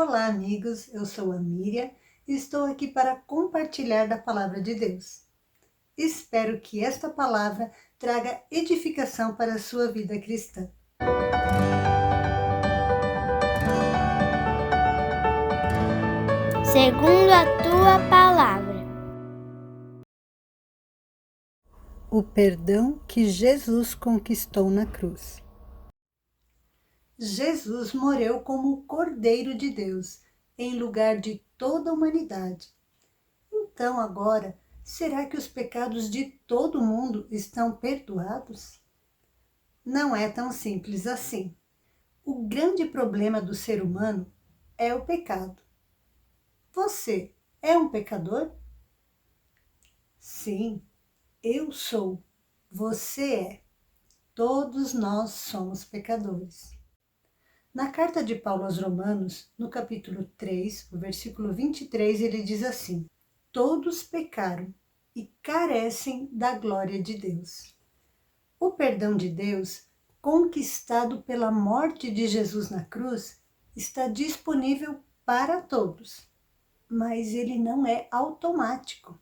Olá, amigos. Eu sou a Miriam e estou aqui para compartilhar da palavra de Deus. Espero que esta palavra traga edificação para a sua vida cristã. Segundo a tua palavra. O perdão que Jesus conquistou na cruz. Jesus morreu como o Cordeiro de Deus, em lugar de toda a humanidade. Então agora, será que os pecados de todo mundo estão perdoados? Não é tão simples assim. O grande problema do ser humano é o pecado. Você é um pecador? Sim, eu sou. Você é. Todos nós somos pecadores. Na carta de Paulo aos Romanos, no capítulo 3, o versículo 23, ele diz assim: todos pecaram e carecem da glória de Deus. O perdão de Deus, conquistado pela morte de Jesus na cruz, está disponível para todos, mas ele não é automático.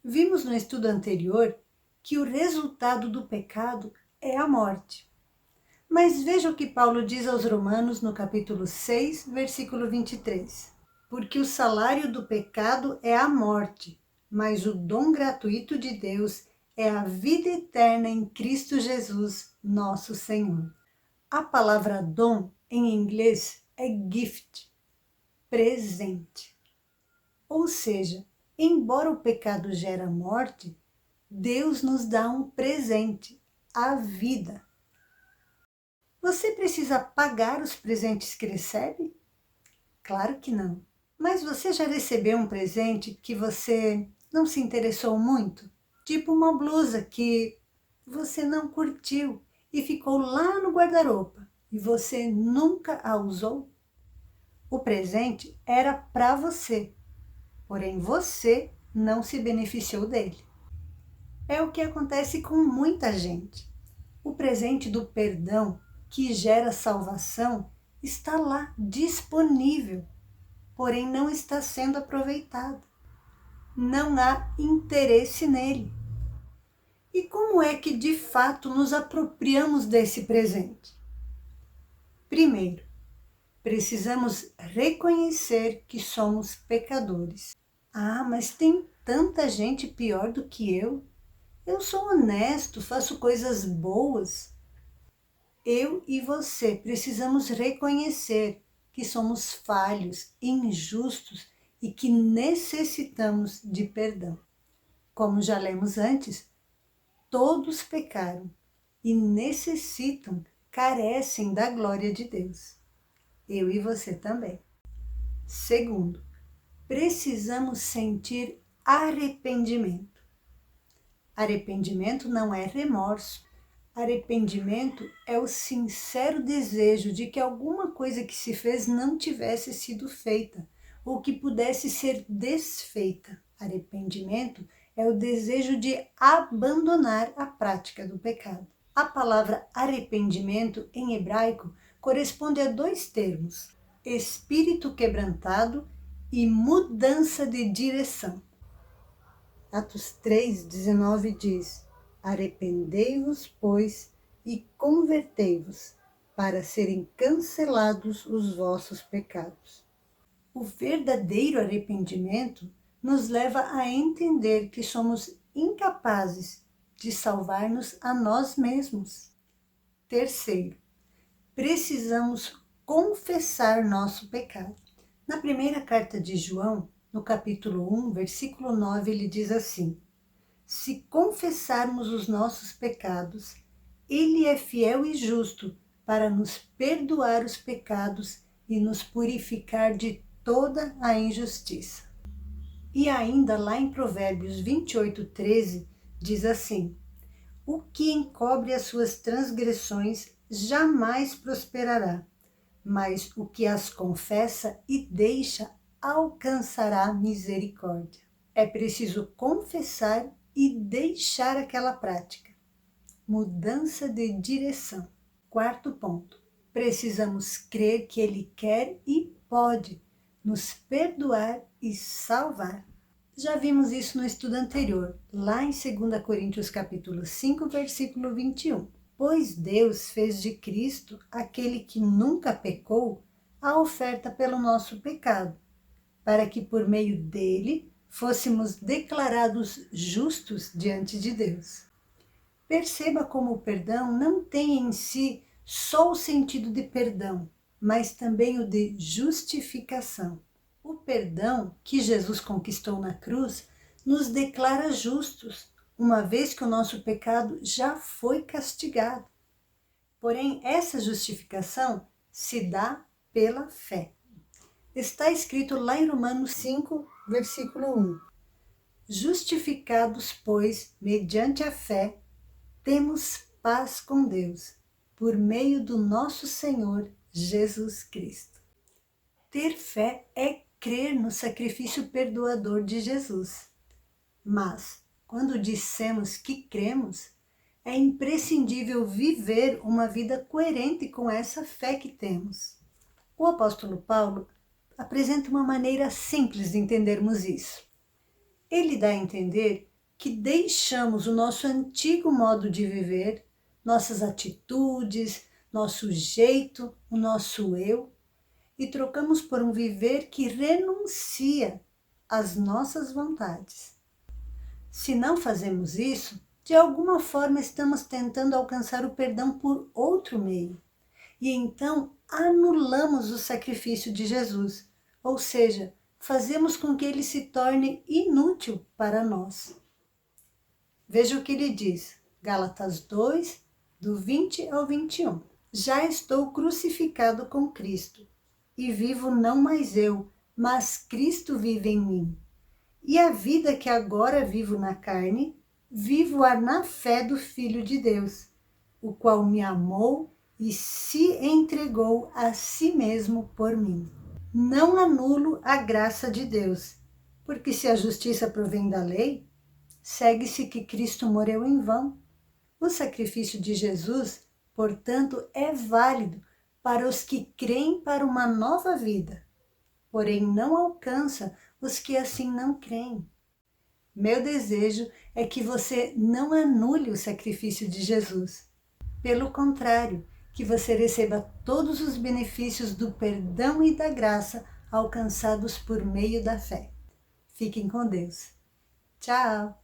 Vimos no estudo anterior que o resultado do pecado é a morte. Mas veja o que Paulo diz aos Romanos no capítulo 6, versículo 23. Porque o salário do pecado é a morte, mas o dom gratuito de Deus é a vida eterna em Cristo Jesus, nosso Senhor. A palavra dom em inglês é gift, presente. Ou seja, embora o pecado gere a morte, Deus nos dá um presente, a vida. Você precisa pagar os presentes que recebe? Claro que não. Mas você já recebeu um presente que você não se interessou muito? Tipo uma blusa que você não curtiu e ficou lá no guarda-roupa e você nunca a usou? O presente era para você, porém você não se beneficiou dele. É o que acontece com muita gente. O presente do perdão, que gera salvação, está lá disponível, porém não está sendo aproveitado. Não há interesse nele. E como é que de fato nos apropriamos desse presente? Primeiro, precisamos reconhecer que somos pecadores. Ah, mas tem tanta gente pior do que eu. Eu sou honesto, faço coisas boas. Eu e você precisamos reconhecer que somos falhos, injustos e que necessitamos de perdão. Como já lemos antes, todos pecaram e necessitam, carecem da glória de Deus. Eu e você também. Segundo, precisamos sentir arrependimento. Arrependimento não é remorso. Arrependimento é o sincero desejo de que alguma coisa que se fez não tivesse sido feita ou que pudesse ser desfeita. Arrependimento é o desejo de abandonar a prática do pecado. A palavra arrependimento em hebraico corresponde a dois termos: espírito quebrantado e mudança de direção. Atos 3,19 diz: arrependei-vos, pois, e convertei-vos, para serem cancelados os vossos pecados. O verdadeiro arrependimento nos leva a entender que somos incapazes de salvar-nos a nós mesmos. Terceiro, precisamos confessar nosso pecado. Na primeira carta de João, no capítulo 1, versículo 9, ele diz assim: se confessarmos os nossos pecados, ele é fiel e justo para nos perdoar os pecados e nos purificar de toda a injustiça. E ainda lá em Provérbios 28:13, diz assim: o que encobre as suas transgressões jamais prosperará, mas o que as confessa e deixa alcançará misericórdia. É preciso confessar e deixar aquela prática. Mudança de direção. Quarto ponto. Precisamos crer que Ele quer e pode nos perdoar e salvar. Já vimos isso no estudo anterior, lá em 2 Coríntios capítulo 5, versículo 21. Pois Deus fez de Cristo, aquele que nunca pecou, a oferta pelo nosso pecado, para que por meio dele fôssemos declarados justos diante de Deus. Perceba como o perdão não tem em si só o sentido de perdão, mas também o de justificação. O perdão que Jesus conquistou na cruz nos declara justos, uma vez que o nosso pecado já foi castigado. Porém, essa justificação se dá pela fé. Está escrito lá em Romanos 5, versículo 1. Justificados, pois, mediante a fé, temos paz com Deus, por meio do nosso Senhor Jesus Cristo. Ter fé é crer no sacrifício perdoador de Jesus. Mas, quando dissemos que cremos, é imprescindível viver uma vida coerente com essa fé que temos. O apóstolo Paulo apresenta uma maneira simples de entendermos isso. Ele dá a entender que deixamos o nosso antigo modo de viver, nossas atitudes, nosso jeito, o nosso eu, e trocamos por um viver que renuncia às nossas vontades. Se não fazemos isso, de alguma forma estamos tentando alcançar o perdão por outro meio. E então anulamos o sacrifício de Jesus, ou seja, fazemos com que ele se torne inútil para nós. Veja o que ele diz, Gálatas 2, do 20 ao 21. Já estou crucificado com Cristo, e vivo não mais eu, mas Cristo vive em mim. E a vida que agora vivo na carne, vivo-a na fé do Filho de Deus, o qual me amou e se entregou a si mesmo por mim. Não anulo a graça de Deus, porque se a justiça provém da lei, segue-se que Cristo morreu em vão. O sacrifício de Jesus, portanto, é válido para os que creem para uma nova vida, porém não alcança os que assim não creem. Meu desejo é que você não anule o sacrifício de Jesus. Pelo contrário, que você receba todos os benefícios do perdão e da graça alcançados por meio da fé. Fiquem com Deus. Tchau!